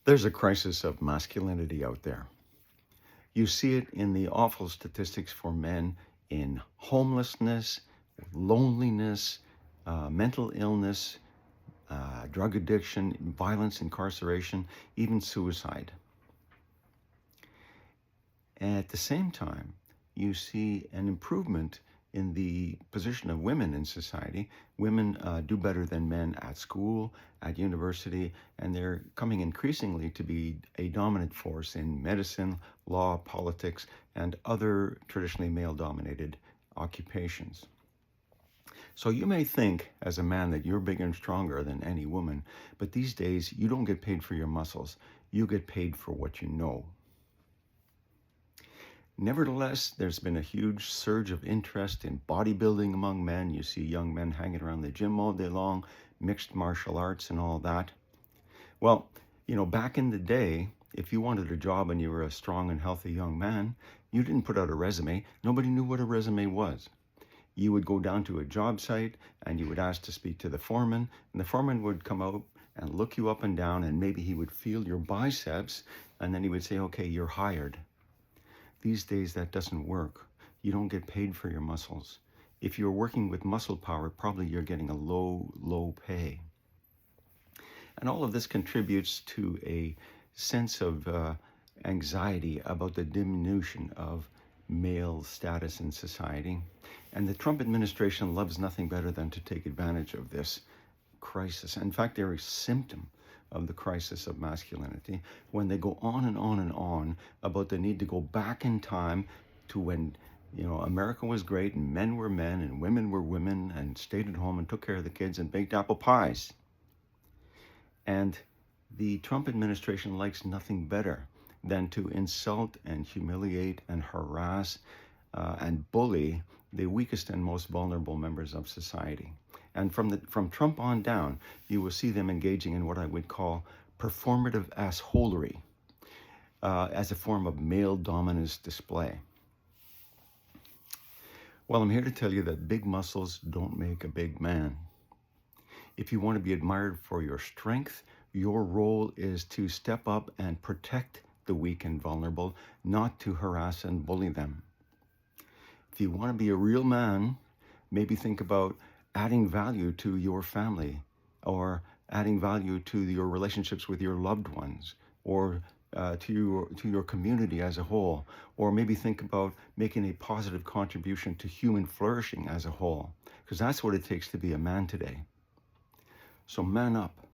There's a crisis of masculinity out there. You see it in the awful statistics for men in homelessness, loneliness, mental illness, drug addiction, violence, incarceration, even suicide. And at the same time, you see an improvement in the position of women in society. Women do better than men at school, at university, and they're coming increasingly to be a dominant force in medicine, law, politics, and other traditionally male-dominated occupations. So you may think as a man that you're bigger and stronger than any woman, but these days you don't get paid for your muscles. You get paid for what you know. Nevertheless, there's been a huge surge of interest in bodybuilding among men. You see young men hanging around the gym all day long, mixed martial arts and all that. Well, back in the day, if you wanted a job and you were a strong and healthy young man, you didn't put out a resume. Nobody knew what a resume was. You would go down to a job site and you would ask to speak to the foreman, and the foreman would come out and look you up and down, and maybe he would feel your biceps, and then he would say, okay, you're hired. These days, that doesn't work. You don't get paid for your muscles. If you're working with muscle power, probably you're getting a low pay. And all of this contributes to a sense of anxiety about the diminution of male status in society. And the Trump administration loves nothing better than to take advantage of this crisis. In fact, they're a symptom of the crisis of masculinity when they go on and on and on about the need to go back in time to when America was great and men were men and women were women and stayed at home and took care of the kids and baked apple pies. And the Trump administration likes nothing better than to insult and humiliate and harass and bully the weakest and most vulnerable members of society. And from Trump on down, you will see them engaging in what I would call performative assholery as a form of male dominance display. Well, I'm here to tell you that big muscles don't make a big man. If you want to be admired for your strength, your role is to step up and protect the weak and vulnerable, not to harass and bully them. If you want to be a real man, maybe think about adding value to your family, or adding value to your relationships with your loved ones, or to your community as a whole, or maybe think about making a positive contribution to human flourishing as a whole, because that's what it takes to be a man today. So man up.